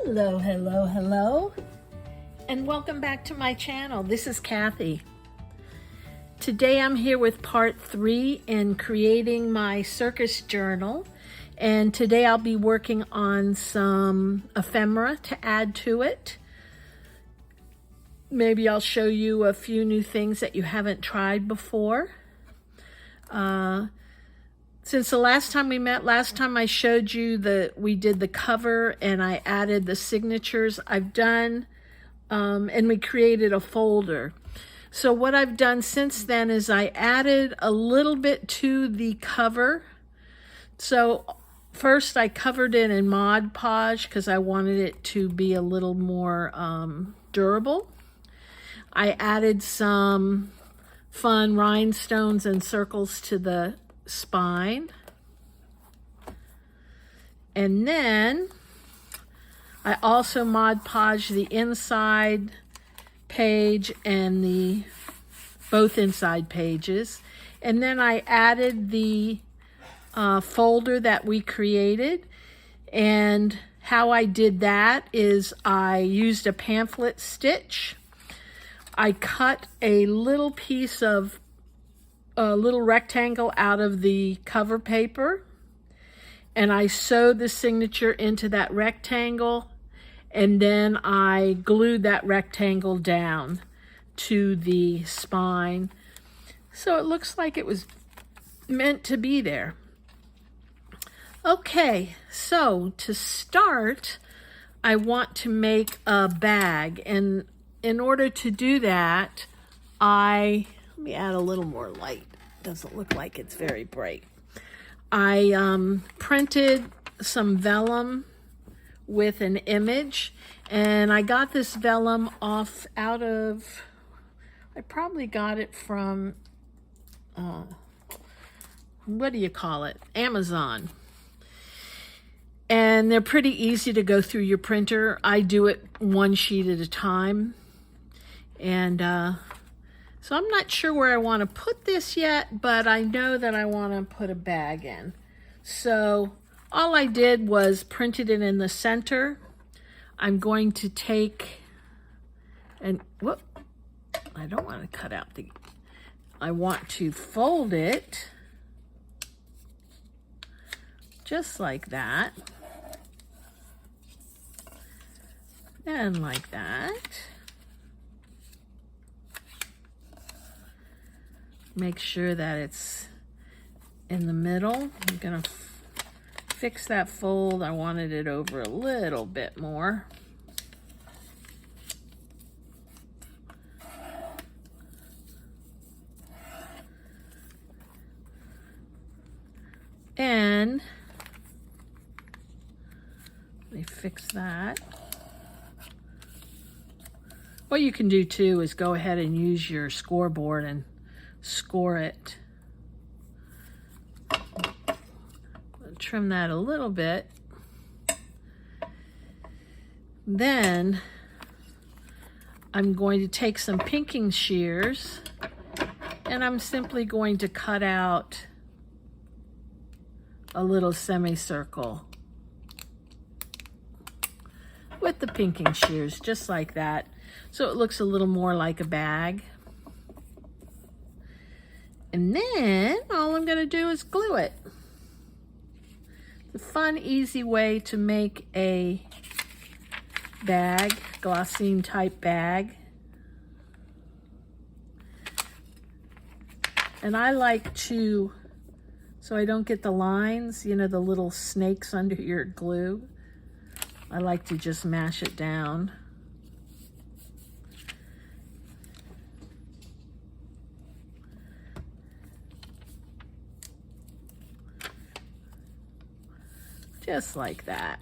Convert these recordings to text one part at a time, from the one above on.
Hello, hello, hello, and welcome back to my channel. This is Kathy. Today I'm here with part 3 in creating my Circus Journal, and today I'll be working on some ephemera to add to it. Maybe I'll show you a few new things that you haven't tried before. Since the last time we met, last time I showed you that we did the cover and I added the signatures, I've done, and we created a folder. So what I've done since then is I added a little bit to the cover. So first I covered it in Mod Podge because I wanted it to be a little more durable. I added some fun rhinestones and circles to the spine, and then I also Mod Podged the inside page and the both inside pages, and then I added the folder that we created. And how I did that is I used a pamphlet stitch. I cut a little piece of a little rectangle out of the cover paper, and I sewed the signature into that rectangle, and then I glued that rectangle down to the spine, so it looks like it was meant to be there. Okay, so to start, I want to make a bag, and in order to do that, let me add a little more light. Doesn't look like it's very bright. I printed some vellum with an image, and I got this vellum out of, I probably got it from, what do you call it? Amazon. And they're pretty easy to go through your printer. I do it one sheet at a time. And so I'm not sure where I want to put this yet, but I know that I want to put a bag in. So all I did was printed it in the center. I'm going to take, and whoop, I don't want to cut out I want to fold it just like that, and like that. Make sure that it's in the middle. I'm gonna fix that fold. I wanted it over a little bit more. And let me fix that. What you can do too is go ahead and use your scoreboard and score it. Trim that a little bit. Then I'm going to take some pinking shears, and I'm simply going to cut out a little semicircle with the pinking shears, just like that, so it looks a little more like a bag. And then all I'm going to do is glue it. It's a fun, easy way to make a bag, glossine type bag. And I like to, so I don't get the lines, you know, the little snakes under your glue, I like to just mash it down. Just like that.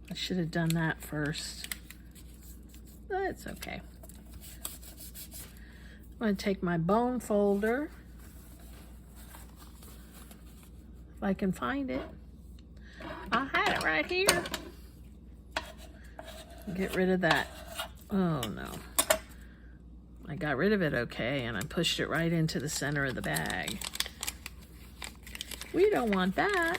I should have done that first. But it's okay. I'm going to take my bone folder, if I can find it. I had it right here. Get rid of that. Oh no. I got rid of it okay, and I pushed it right into the center of the bag. We don't want that.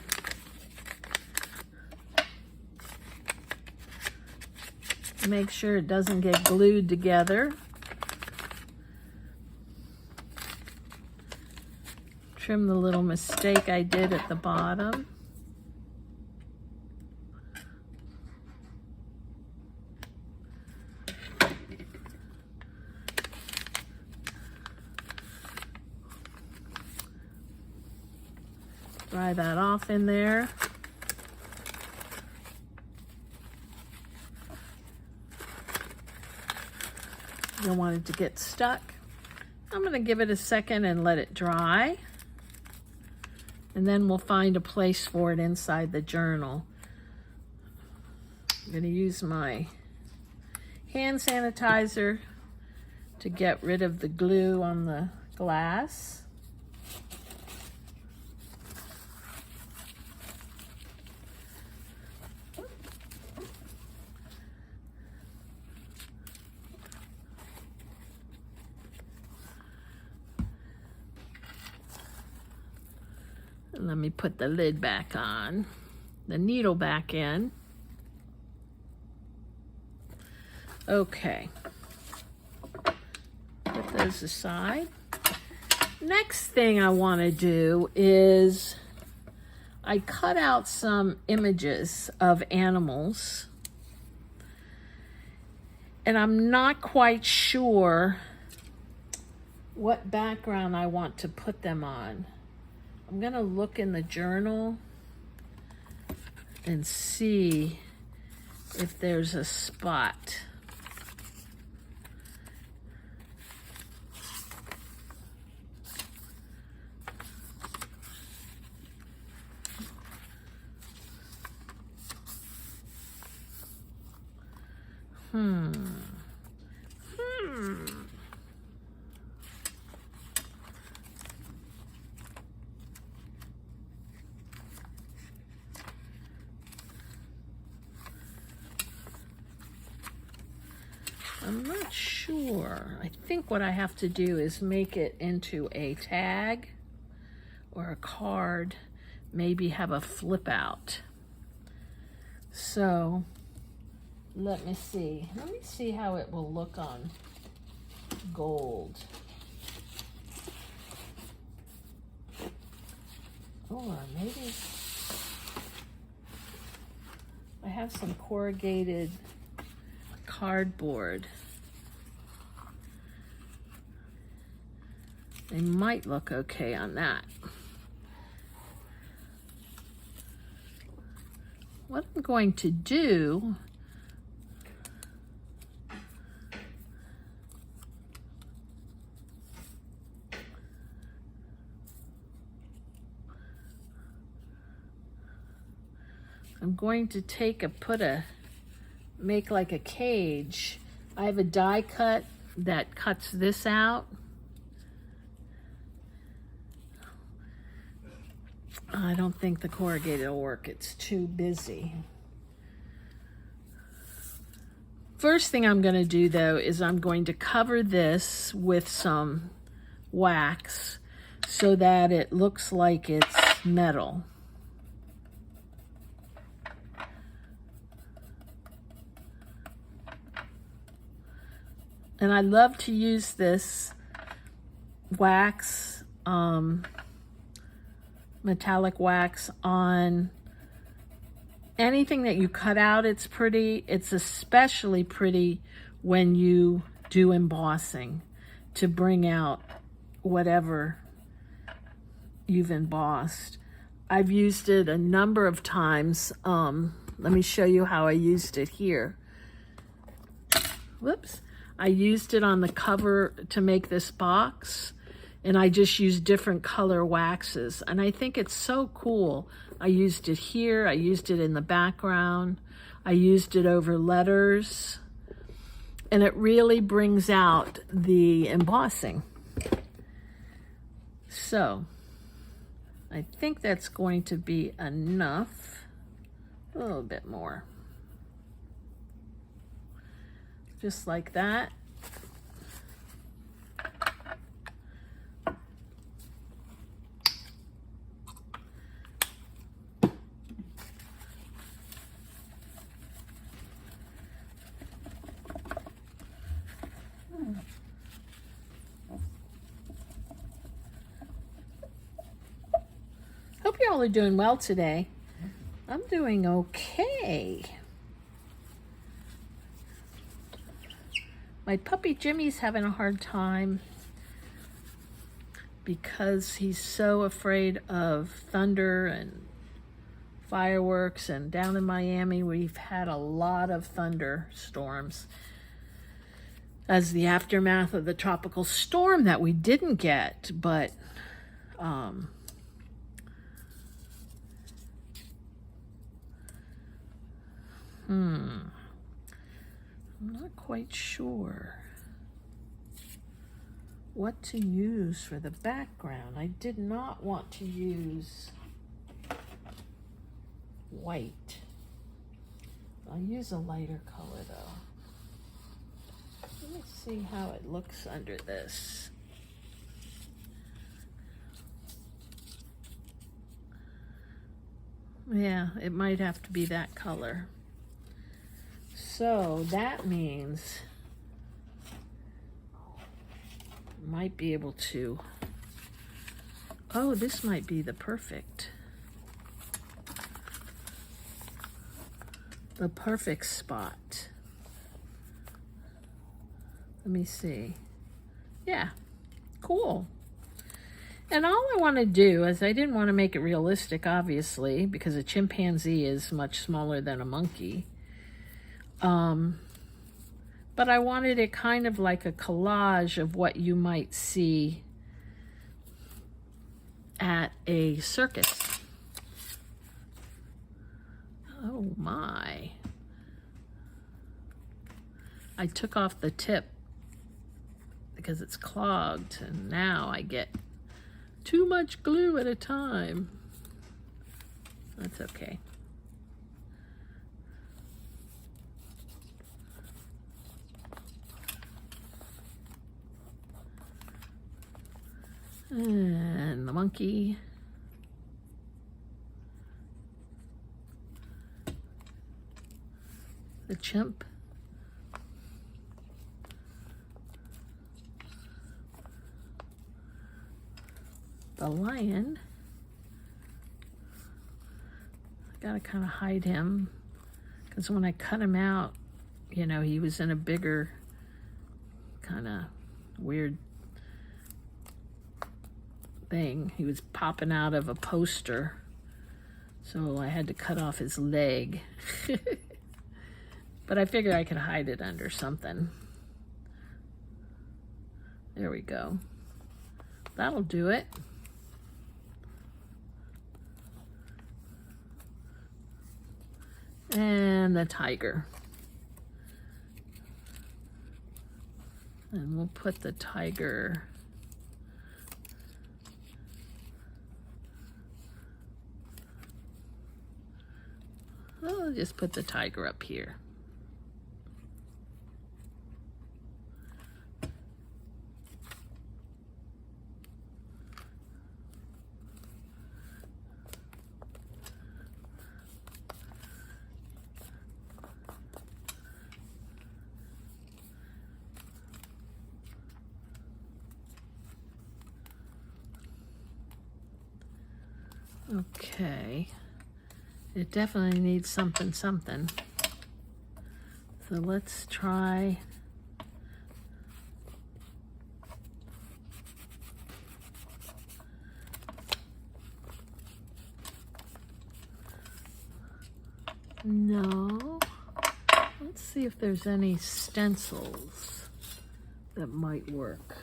Make sure it doesn't get glued together. Trim the little mistake I did at the bottom. Dry that off in there. You don't want it to get stuck. I'm going to give it a second and let it dry. And then we'll find a place for it inside the journal. I'm going to use my hand sanitizer to get rid of the glue on the glass. And let me put the lid back on, the needle back in. Okay, put those aside. Next thing I want to do is I cut out some images of animals, and I'm not quite sure what background I want to put them on. I'm going to look in the journal and see if there's a spot. I'm not sure. I think what I have to do is make it into a tag or a card, maybe have a flip out. So let me see. Let me see how it will look on gold. Or maybe I have some corrugated cardboard. They might look okay on that. What I'm going to do I'm going to make like a cage. I have a die cut that cuts this out. I don't think the corrugated will work. It's too busy. First thing I'm going to do though is I'm going to cover this with some wax so that it looks like it's metal. And I love to use this wax, metallic wax on anything that you cut out. It's pretty. It's especially pretty when you do embossing to bring out whatever you've embossed. I've used it a number of times. Let me show you how I used it here. Whoops. I used it on the cover to make this box, and I just used different color waxes, and I think it's so cool. I used it here, I used it in the background, I used it over letters, and it really brings out the embossing. So I think that's going to be enough. A little bit more. Just like that. y'all are doing well today. I'm doing okay. My puppy Jimmy's having a hard time because he's so afraid of thunder and fireworks, and down in Miami we've had a lot of thunderstorms as the aftermath of the tropical storm that we didn't get, but I'm not quite sure what to use for the background. I did not want to use white. I'll use a lighter color though. Let me see how it looks under this. Yeah, it might have to be that color. So that means I might be able to, oh, this might be the perfect spot. Let me see. Yeah, cool. And all I want to do is, I didn't want to make it realistic, obviously, because a chimpanzee is much smaller than a monkey. But I wanted it kind of like a collage of what you might see at a circus. Oh my. I took off the tip because it's clogged, and now I get too much glue at a time. That's okay. And the monkey. The chimp. The lion. I gotta kind of hide him because when I cut him out, you know, he was in a bigger kind of weird thing. He was popping out of a poster, so I had to cut off his leg. But I figured I could hide it under something. There we go. That'll do it. And the tiger. And we'll put the tiger I'll just put the tiger up here. Okay, it definitely needs something. So let's try no. Let's see if there's any stencils that might work.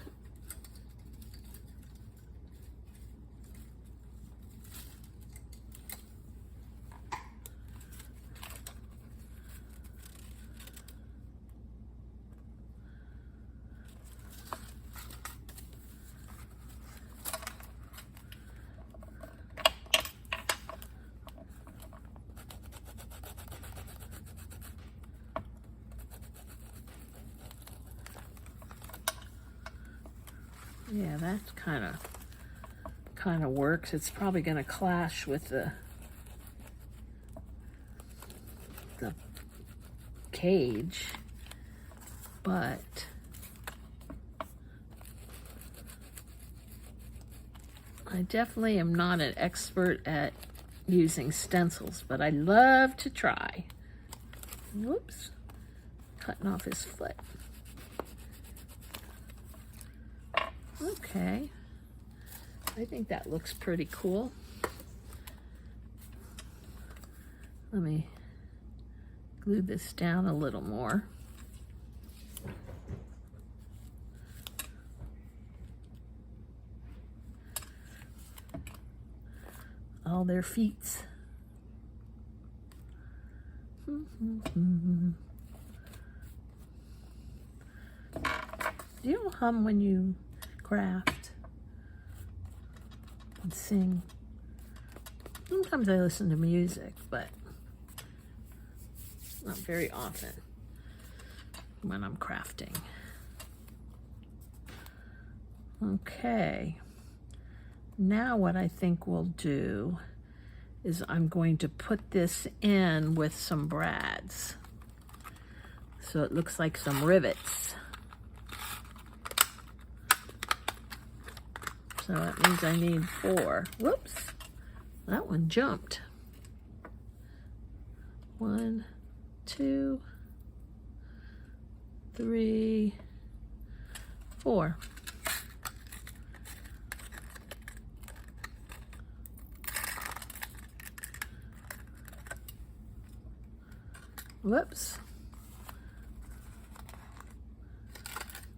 Yeah, that kind of works. It's probably going to clash with the cage, but I definitely am not an expert at using stencils, but I love to try. Whoops, cutting off his foot. Okay, I think that looks pretty cool. Let me glue this down a little more. All their feet. Do you hum when you craft and sing? Sometimes I listen to music, but not very often when I'm crafting. Okay. Now what I think we'll do is I'm going to put this in with some brads. So it looks like some rivets. So that means I need 4. Whoops, that one jumped. 1, 2, 3, 4. Whoops.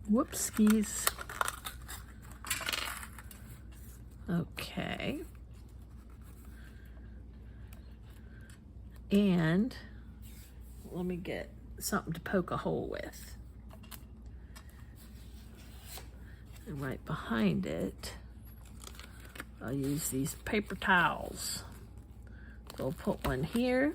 Whoopskies. Okay. And let me get something to poke a hole with. And right behind it, I'll use these paper towels. So I'll put one here.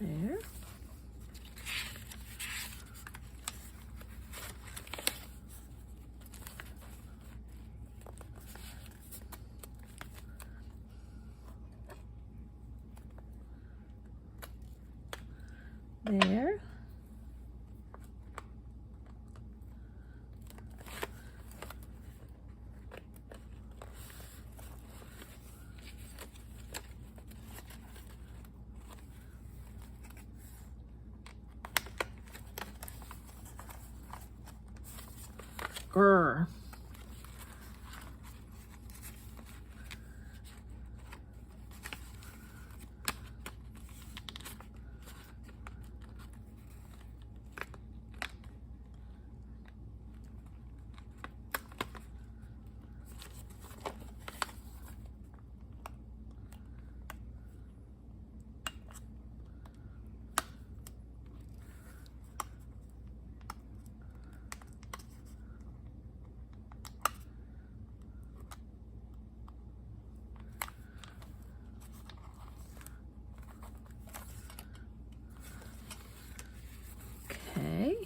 There. There. Grr. Okay.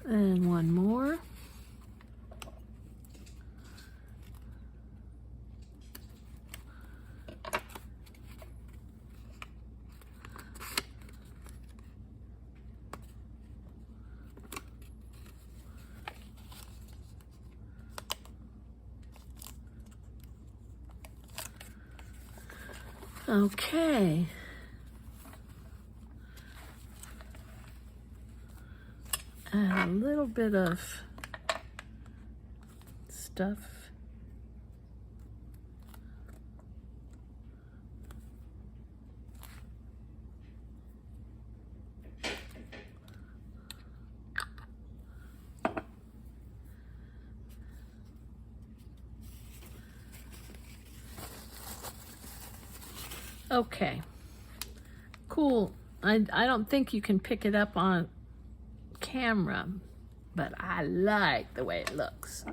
And one more. Okay. Add a little bit of stuff. Okay, cool. I don't think you can pick it up on camera, but I like the way it looks.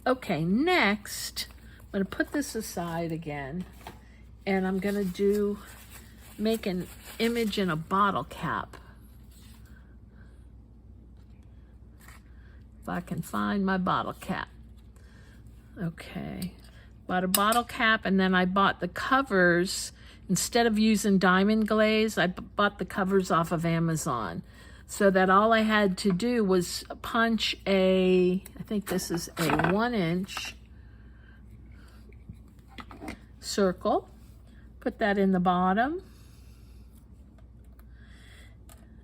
Okay, next, I'm going to put this aside again, and I'm going to make an image in a bottle cap. If I can find my bottle cap. Okay, bought a bottle cap, and then I bought the covers. Instead of using diamond glaze, I bought the covers off of Amazon, so that all I had to do was punch I think this is a 1-inch circle, put that in the bottom,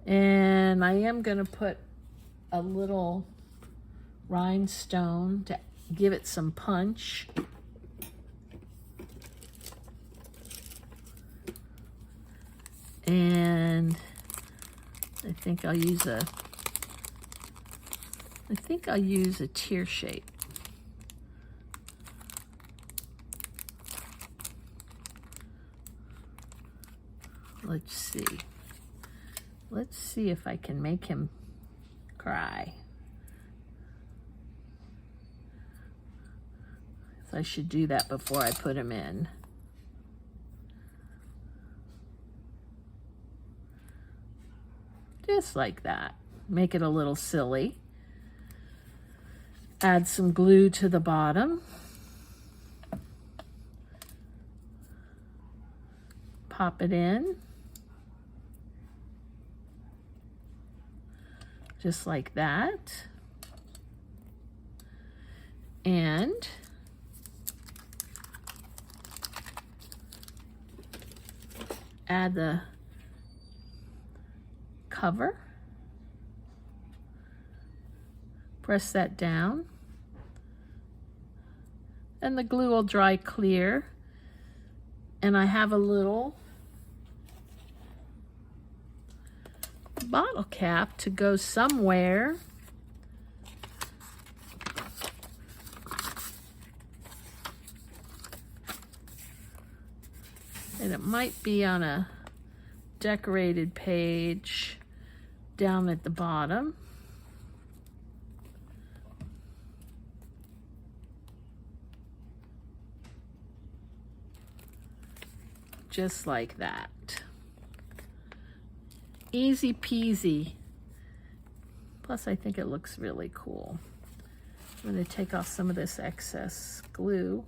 and I am going to put a little rhinestone to give it some punch. And I think I'll use a tear shape. Let's see. Let's see if I can make him cry. So I should do that before I put him in. Just like that. Make it a little silly. Add some glue to the bottom. Pop it in. Just like that. And add the cover. Press that down. And the glue will dry clear. And I have a little bottle cap to go somewhere. And it might be on a decorated page down at the bottom. Just like that. Easy peasy. Plus, I think it looks really cool. I'm going to take off some of this excess glue.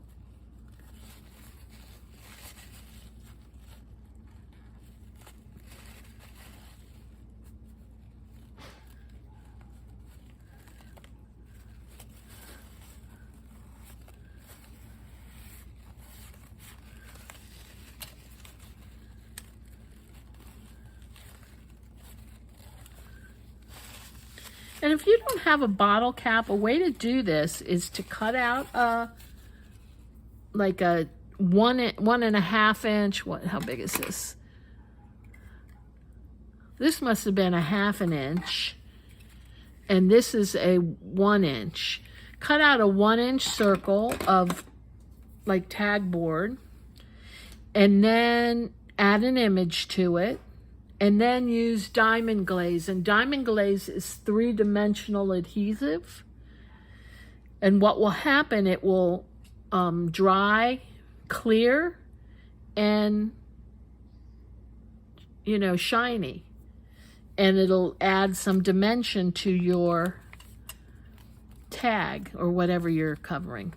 And if you don't have a bottle cap, a way to do this is to cut out like a 1.5 inch. How big is this? This must have been a 1/2 inch, and this is a 1 inch. Cut out a 1-inch circle of like tag board, and then add an image to it. And then use diamond glaze. And diamond glaze is 3-dimensional adhesive. And what will happen, it will dry, clear, and, shiny. And it'll add some dimension to your tag or whatever you're covering.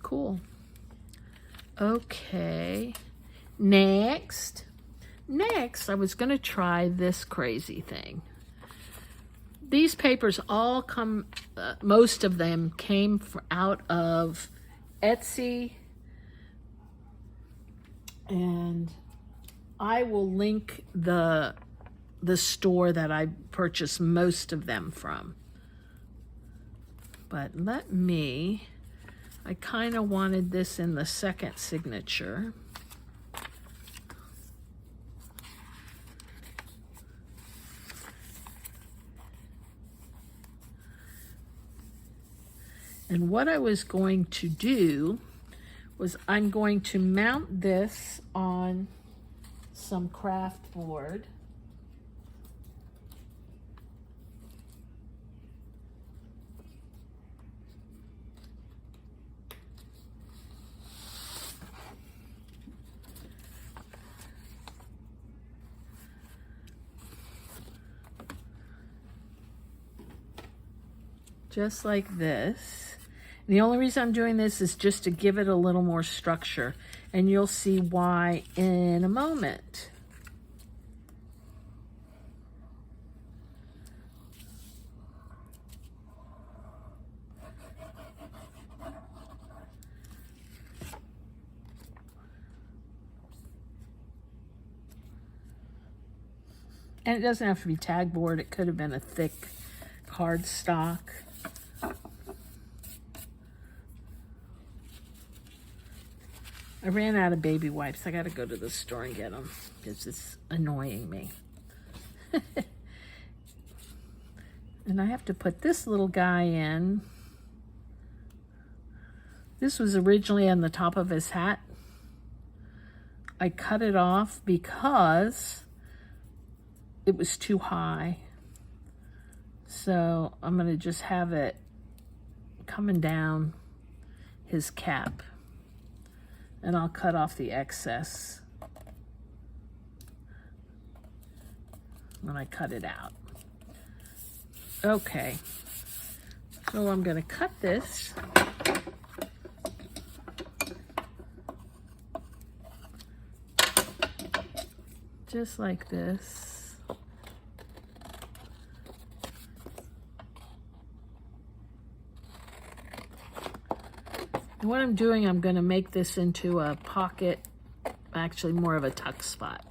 Cool. Okay. Next, I was going to try this crazy thing. These papers all come, most of them came out of Etsy, and I will link the store that I purchased most of them from. But I kind of wanted this in the second signature. And what I was going to do was I'm going to mount this on some craft board. Just like this. And the only reason I'm doing this is just to give it a little more structure, and you'll see why in a moment. And it doesn't have to be tag board, it could have been a thick cardstock. I ran out of baby wipes. I got to go to the store and get them because it's annoying me. And I have to put this little guy in. This was originally on the top of his hat. I cut it off because it was too high. So I'm going to just have it coming down his cap. And I'll cut off the excess when I cut it out. Okay, so I'm going to cut this. Just like this. And what I'm doing, I'm going to make this into a pocket, actually more of a tuck spot.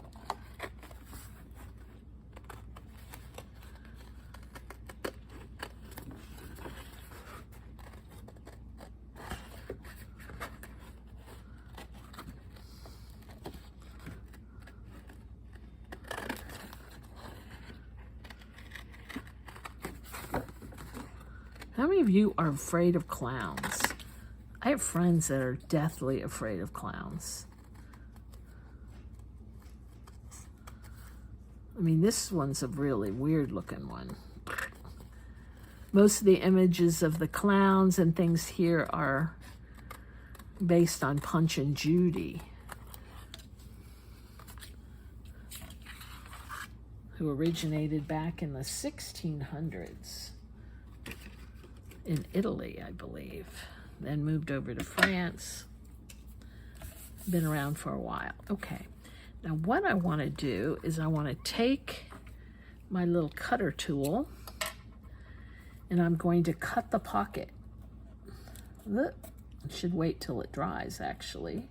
How many of you are afraid of clowns? I have friends that are deathly afraid of clowns. I mean, this one's a really weird looking one. Most of the images of the clowns and things here are based on Punch and Judy, who originated back in the 1600s in Italy, I believe. Then moved over to France. Been around for a while. Okay, now what I want to do is I want to take my little cutter tool and I'm going to cut the pocket. Look, I should wait till it dries actually.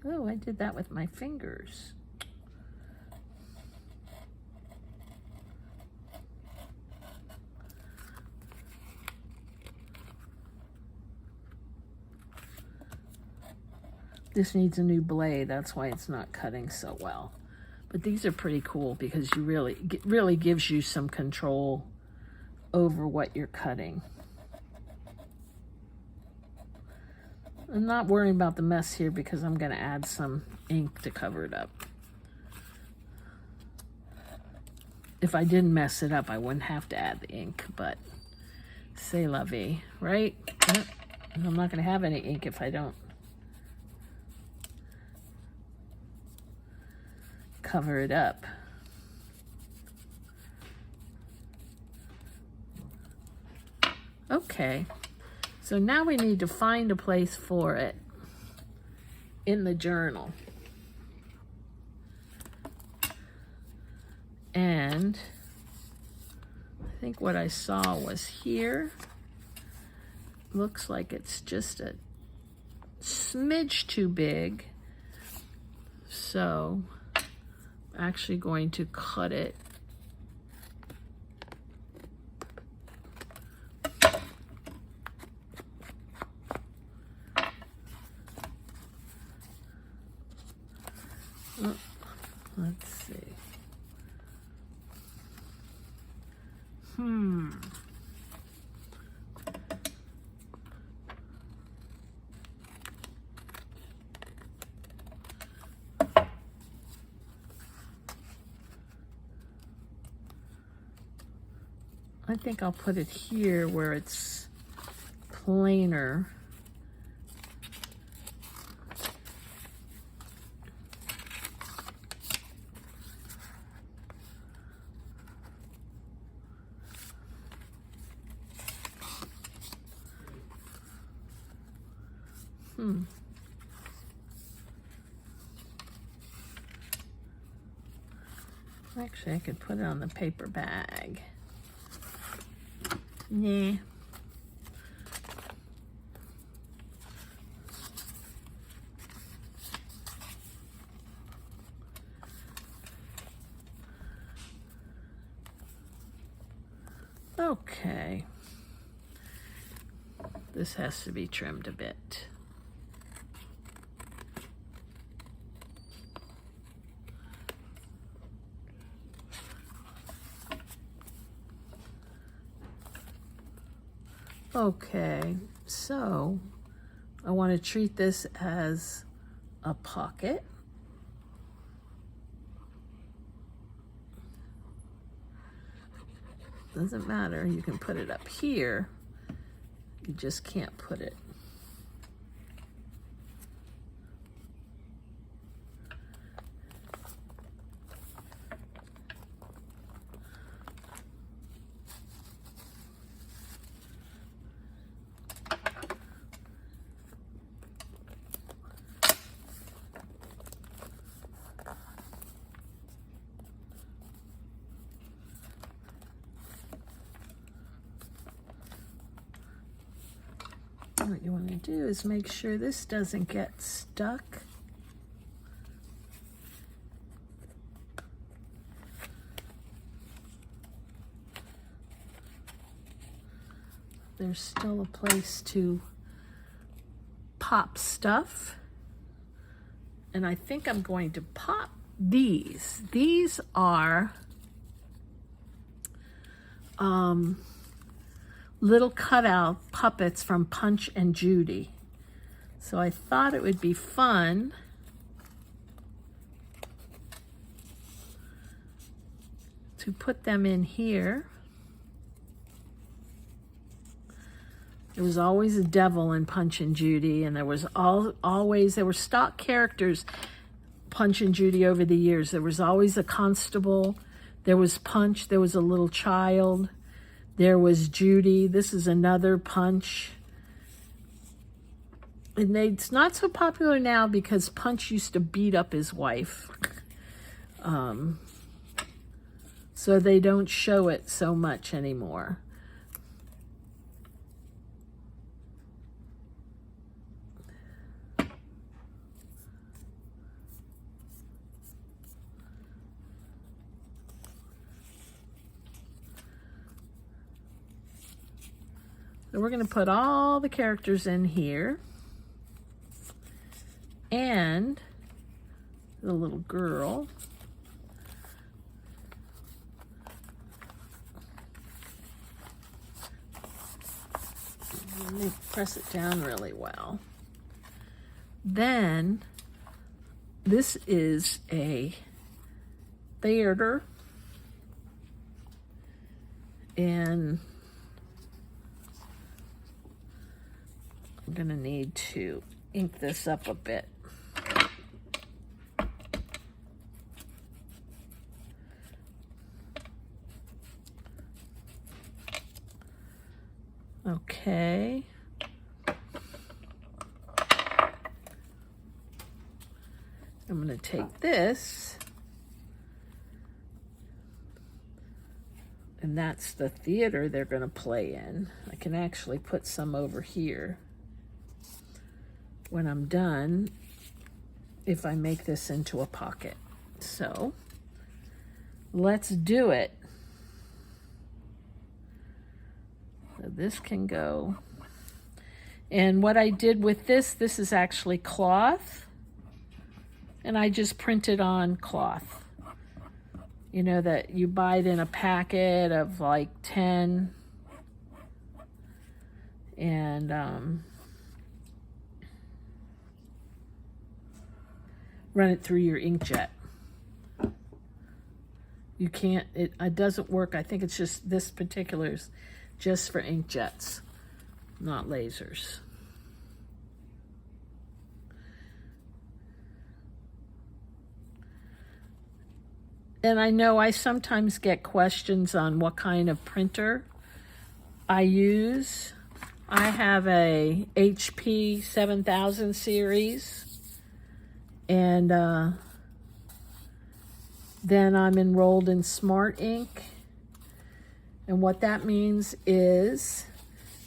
Oh, I did that with my fingers. This needs a new blade, that's why it's not cutting so well. But these are pretty cool because you really gives you some control over what you're cutting. I'm not worrying about the mess here because I'm going to add some ink to cover it up. If I didn't mess it up, I wouldn't have to add the ink, but c'est la vie, right? I'm not going to have any ink if I don't cover it up. Okay. So now we need to find a place for it in the journal. And I think what I saw was here. Looks like it's just a smidge too big. So I'm actually going to cut it . Let's see. I think I'll put it here where it's plainer. Actually, I could put it on the paper bag. Nah. Okay. This has to be trimmed a bit. Okay, so I want to treat this as a pocket. Doesn't matter, you can put it up here. You just can't put it. What you want to do is make sure this doesn't get stuck. There's still a place to pop stuff. And I think I'm going to pop these. These are little cutout puppets from Punch and Judy. So I thought it would be fun to put them in here. There was always a devil in Punch and Judy, and there was always there were stock characters Punch and Judy over the years. There was always a constable, there was Punch, there was a little child, there was Judy. This is another Punch. And it's not so popular now because Punch used to beat up his wife. So they don't show it so much anymore. So we're going to put all the characters in here. And the little girl. Let me press it down really well. Then this is a theater, and I'm gonna need to ink this up a bit. Okay. I'm going to take this, and that's the theater they're going to play in. I can actually put some over here when I'm done if I make this into a pocket. So let's do it. So this can go. And what I did with this is actually cloth. And I just printed on cloth. You know, that you buy it in a packet of like 10. And run it through your inkjet. You can't, it doesn't work. I think it's just, this particular's just for inkjets, not lasers. And I know I sometimes get questions on what kind of printer I use. I have a HP 7000 series, and then I'm enrolled in Smart Ink. And what that means is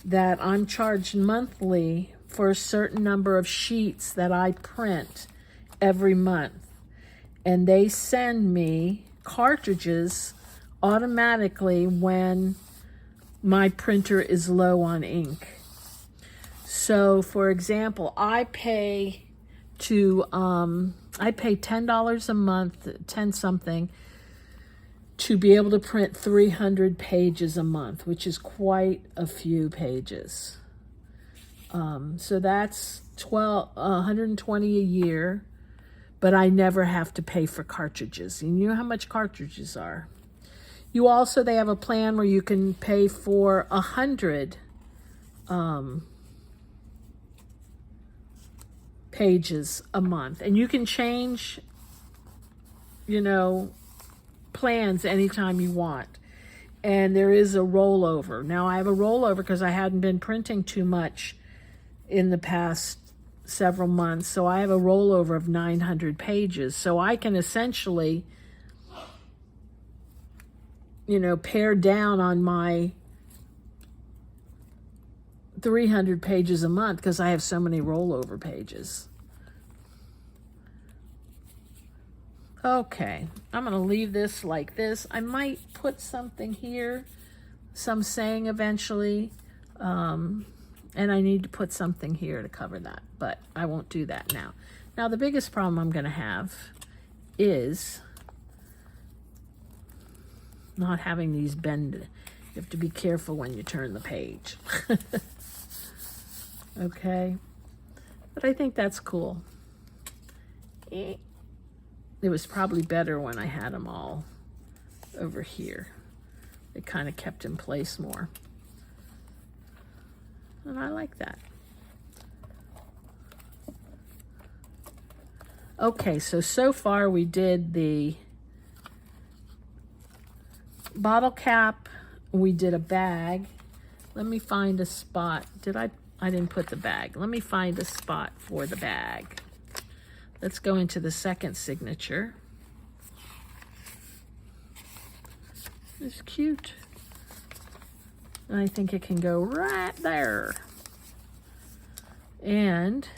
that I'm charged monthly for a certain number of sheets that I print every month. And they send me cartridges automatically when my printer is low on ink. So, for example, I pay $10 a month, 10 something, to be able to print 300 pages a month, which is quite a few pages. So that's 120 a year, but I never have to pay for cartridges. And you know how much cartridges are. You also, they have a plan where you can pay for 100 pages a month, and you can change, you know, plans anytime you want. And there is a rollover. Now I have a rollover because I hadn't been printing too much in the past several months, so I have a rollover of 900 pages. So I can essentially, you know, pare down on my 300 pages a month because I have so many rollover pages. Okay, I'm going to leave this like this. I might put something here, some saying eventually, and I need to put something here to cover that, but I won't do that now. Now, the biggest problem I'm going to have is not having these bend. You have to be careful when you turn the page. Okay, but I think that's cool. It was probably better when I had them all over here. It kind of kept in place more. And I like that. Okay, so far we did the bottle cap. We did a bag. Let me find a spot. I didn't put the bag. Let me find a spot for the bag. Let's go into the second signature. It's cute. And I think it can go right there. And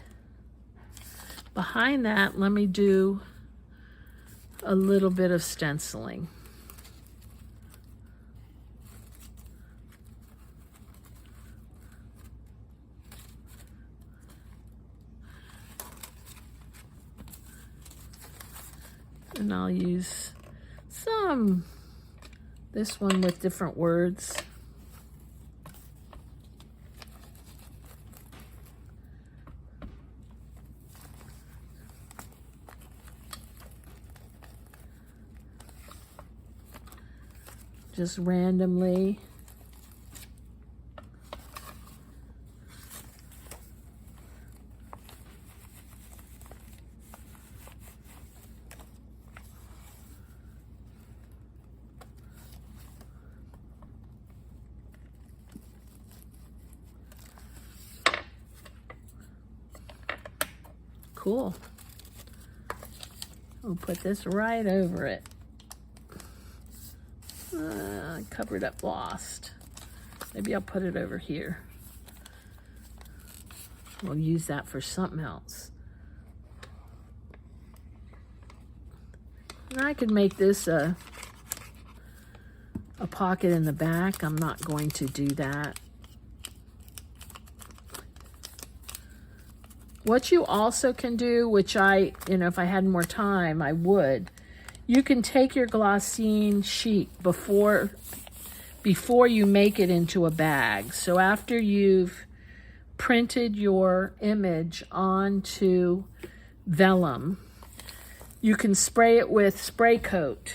behind that, let me do a little bit of stenciling. And I'll use this one with different words. Just randomly. Cool. We'll put this right over it. Covered up lost. Maybe I'll put it over here. We'll use that for something else. And I could make this a pocket in the back. I'm not going to do that. What you also can do, which if I had more time, I would, You can take your glossine sheet before you make it into a bag. So after you've printed your image onto vellum, you can spray it with spray coat,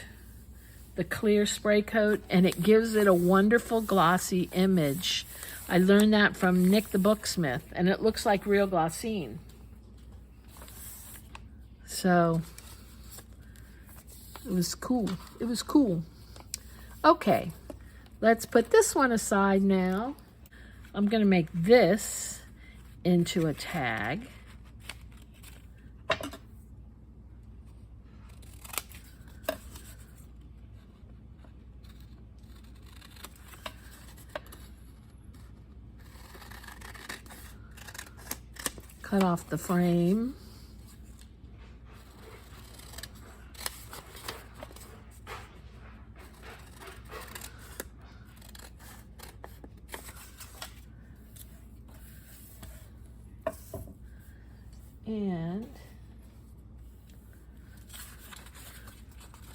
the clear spray coat, and it gives it a wonderful glossy image. I learned that from Nick the Booksmith, and it looks like real glossine. So it was cool. It was cool. Okay, let's put this one aside now. I'm going to make this into a tag. Cut off the frame. And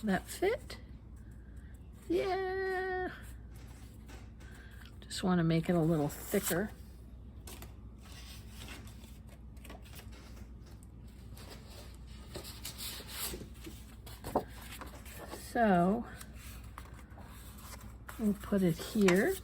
that fit? Yeah. Just want to make it a little thicker. So we'll put it here.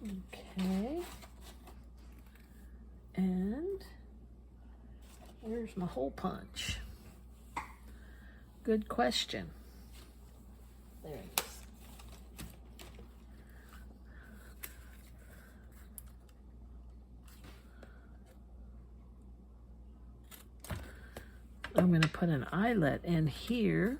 Okay, and where's my hole punch? Good question. There it is. I'm going to put an eyelet in here.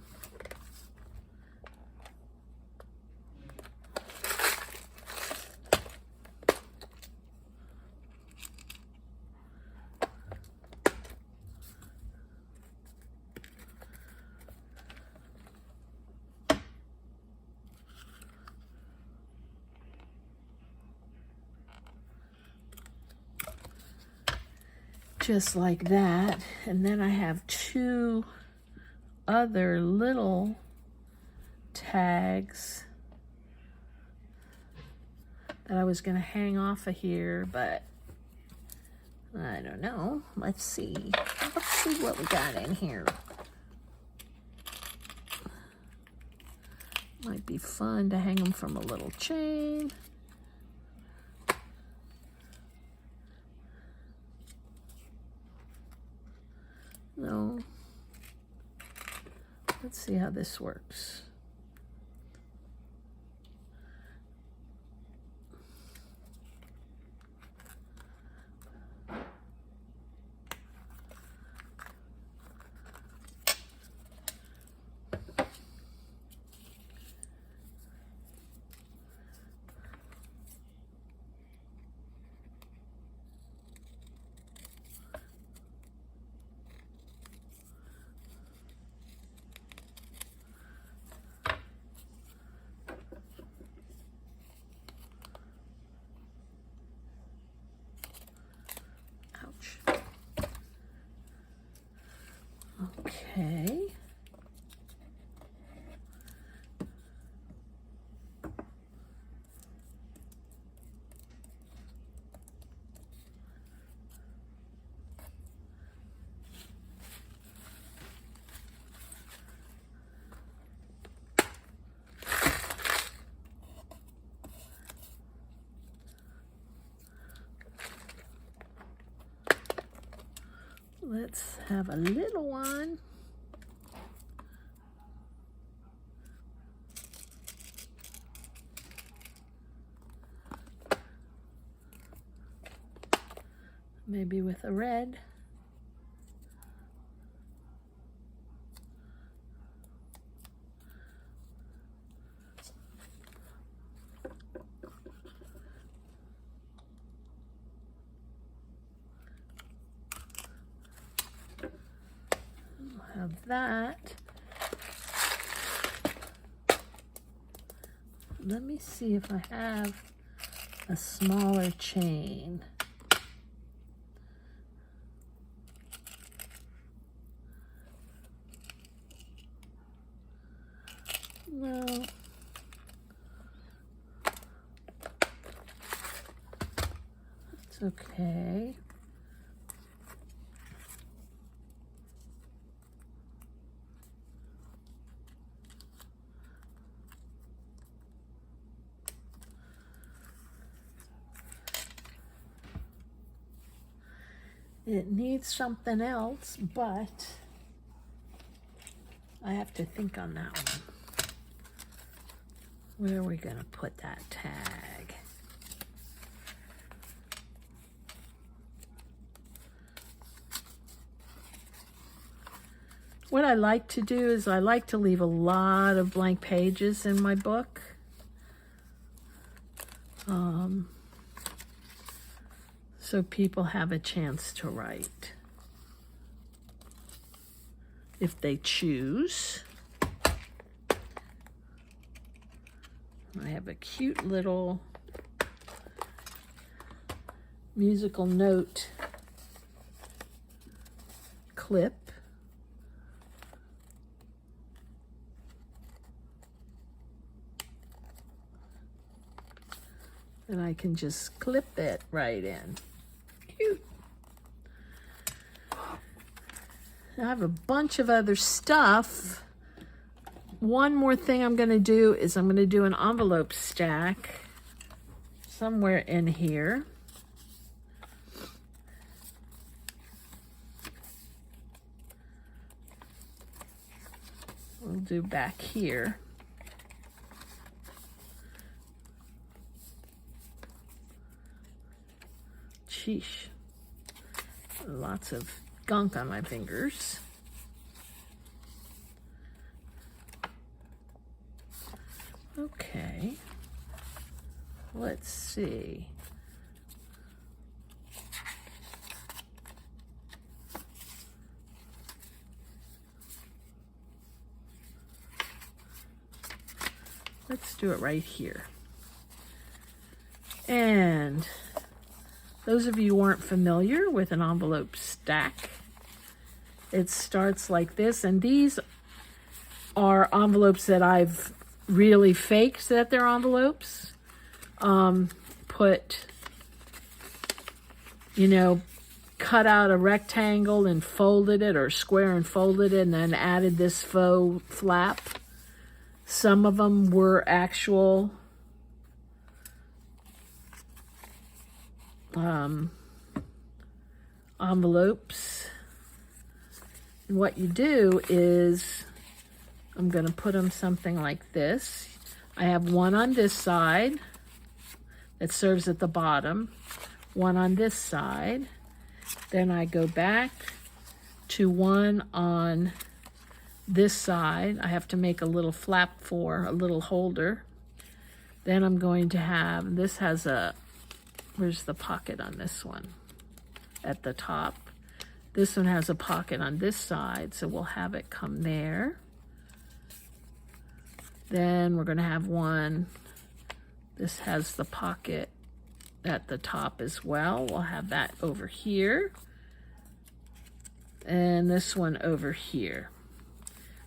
Just like that. And then I have two other little tags that I was going to hang off of here, but I don't know. Let's see. Let's see what we got in here. Might be fun to hang them from a little chain. No. Let's see how this works. Okay. Let's have a little one. maybe with a red. I'll have that. Let me see if I have a smaller chain. No. It's okay. It needs something else, but I have to think on that one. Where are we going to put that tag? What I like to do is I like to leave a lot of blank pages in my book. So people have a chance to write if they choose. I have a cute little musical note clip. And I can just clip it right in. Cute. I have a bunch of other stuff. One more thing I'm going to do is I'm going to do an envelope stack somewhere in here. We'll do back here. Sheesh. Lots of gunk on my fingers. Okay. Let's see. Let's do it right here. And those of you who aren't familiar with an envelope stack, it starts like this, and these are envelopes that I've really faked that they're envelopes. Cut out a rectangle and folded it, or square and folded it, and then added this faux flap. Some of them were actual envelopes. And what you do is, I'm going to put them something like this. I have one on this side that serves at the bottom, one on this side. Then I go back to one on this side. I have to make a little flap for a little holder. Then I'm going to have, this has a, where's the pocket on this one? At the top. This one has a pocket on this side, so we'll have it come there. Then we're going to have one, this has the pocket at the top as well. We'll have that over here. And this one over here.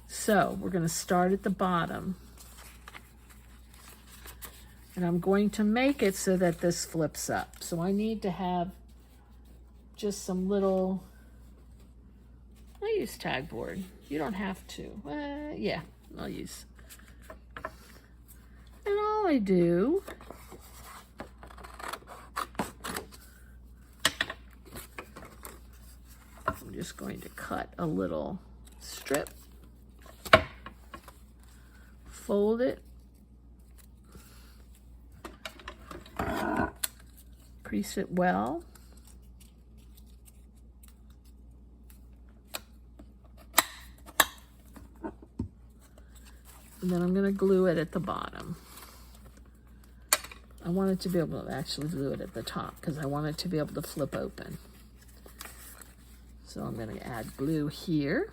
So we're going to start at the bottom. And I'm going to make it so that this flips up. So I need to have just some little, I use tag board. You don't have to. Yeah, I'll use. And all I do I'm just going to cut a little strip, fold it, crease it well, And then I'm going to glue it at the bottom. I wanted to be able to actually glue it at the top because I want it to be able to flip open. So I'm going to add glue here.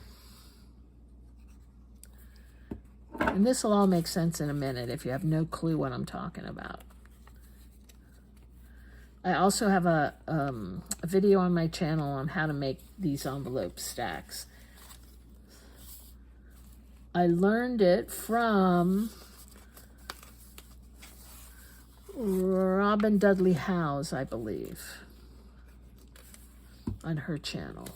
And this will all make sense in a minute if you have no clue what I'm talking about. I also have a video on my channel on how to make these envelope stacks. I learned it from Robin Dudley Howes, I believe, on her channel.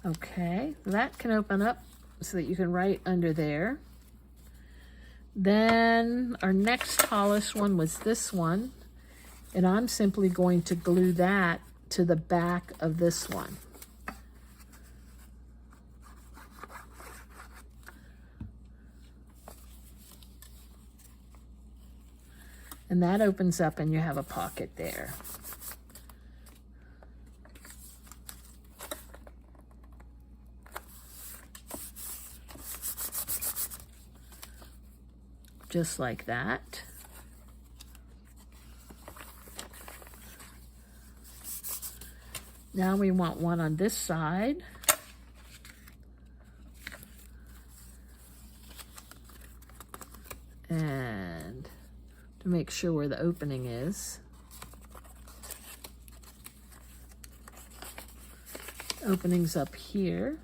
Okay, that can open up so that you can write under there. Then our next tallest one was this one, and I'm simply going to glue that to the back of this one. And that opens up and you have a pocket there. Just like that. Now we want one on this side. And to make sure where the opening is. Opening's up here.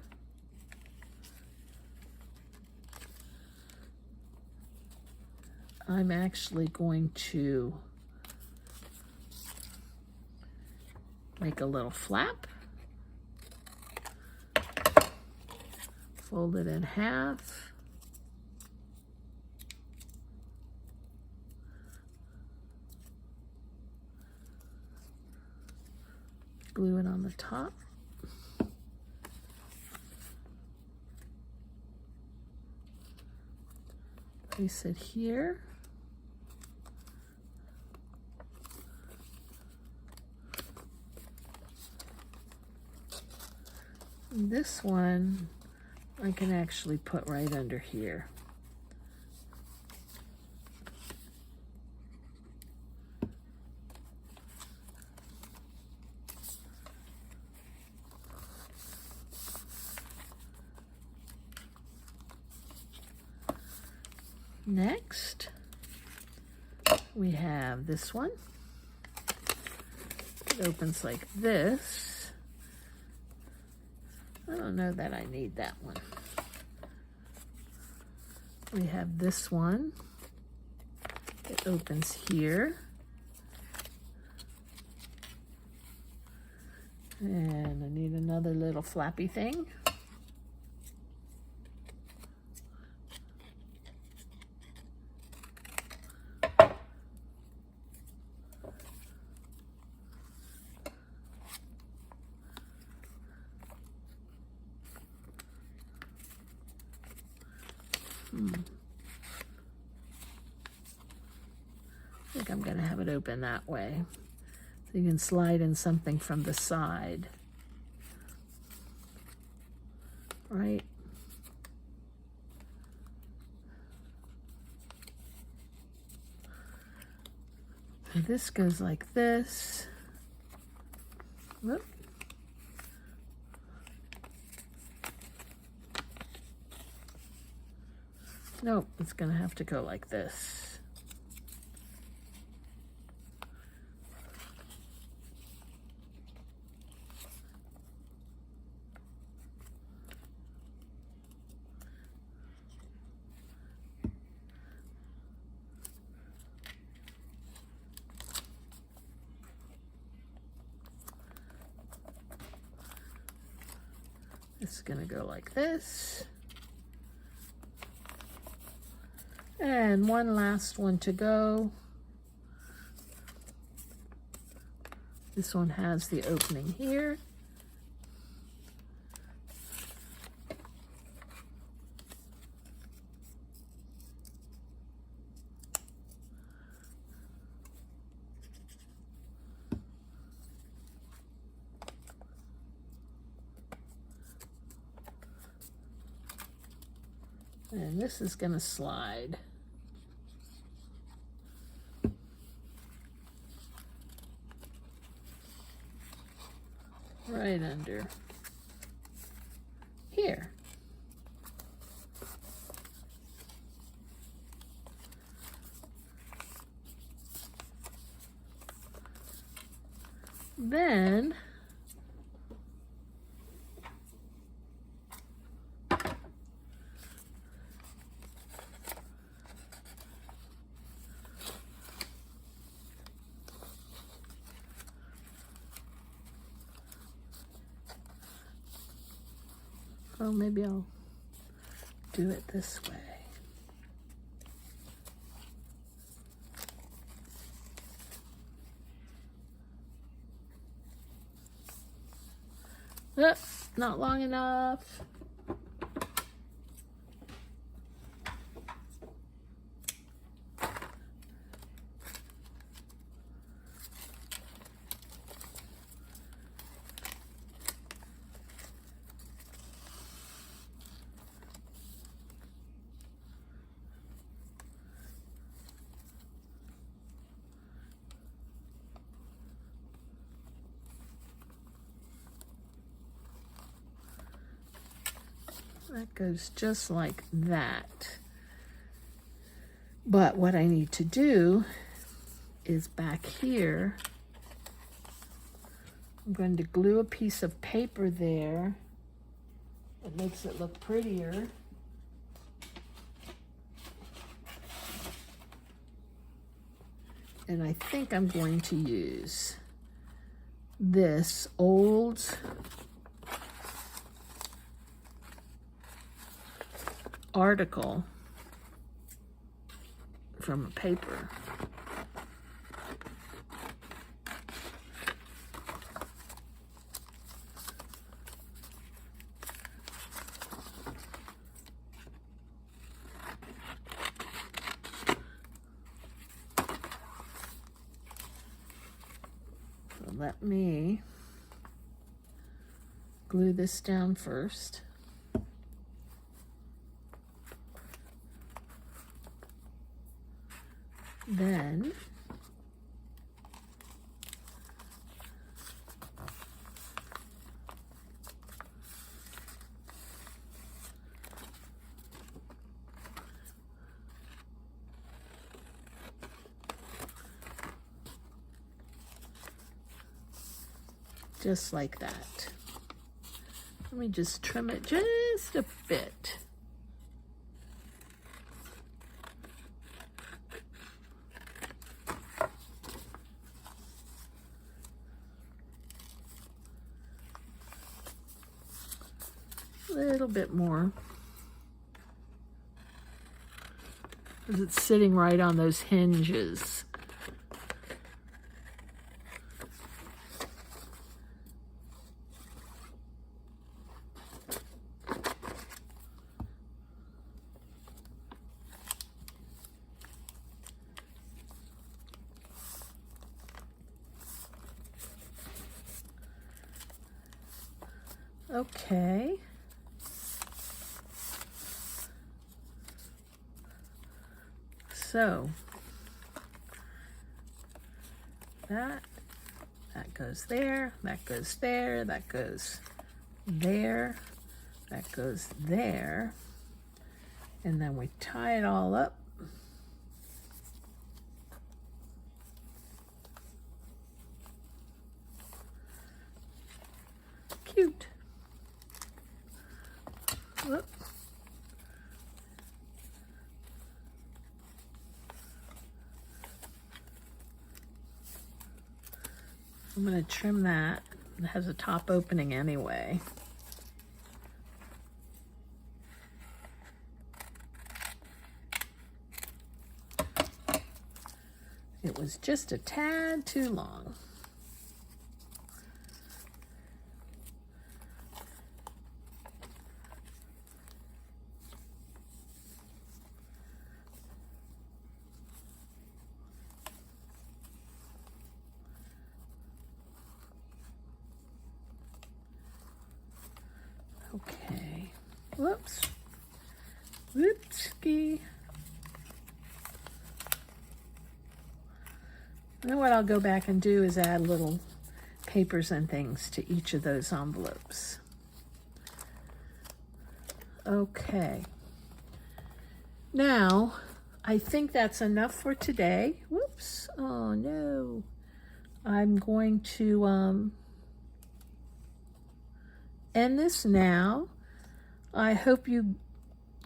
I'm actually going to make a little flap, fold it in half, glue it on the top. Place it here. This one I can actually put right under here. Next, we have this one. It opens like this. I don't know that I need that one. We have this one. It opens here. And I need another little flappy thing. I think I'm going to have it open that way. So you can slide in something from the side. Right? And this goes like this. Whoop. Nope, it's going to have to go like this. This is going to go like this. And one last one to go. This one has the opening here. And this is going to slide. Right under here. Then oh, maybe I'll do it this way. Oh, not long enough. That goes just like that. But what I need to do is back here, I'm going to glue a piece of paper there. It makes it look prettier. And I think I'm going to use this old article from a paper. So let me glue this down first. Then just like that. Let me just trim it just a bit. A little bit more, because it's sitting right on those hinges. Okay. So that goes there, that goes there, that goes there, that goes there, and then we tie it all up. Cute. Whoop. I'm going to trim that. It has a top opening anyway. It was just a tad too long. Okay, whoops, whoop. Ski. And then what I'll go back and do is add little papers and things to each of those envelopes. Okay. Now, I think that's enough for today. Whoops. Oh, no. I'm going to end this now. I hope you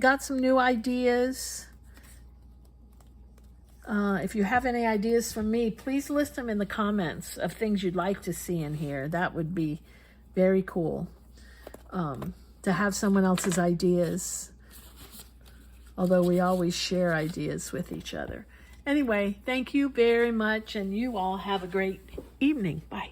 got some new ideas. If you have any ideas from me, please list them in the comments of things you'd like to see in here. That would be very cool to have someone else's ideas, although we always share ideas with each other. Anyway, thank you very much, and you all have a great evening. Bye.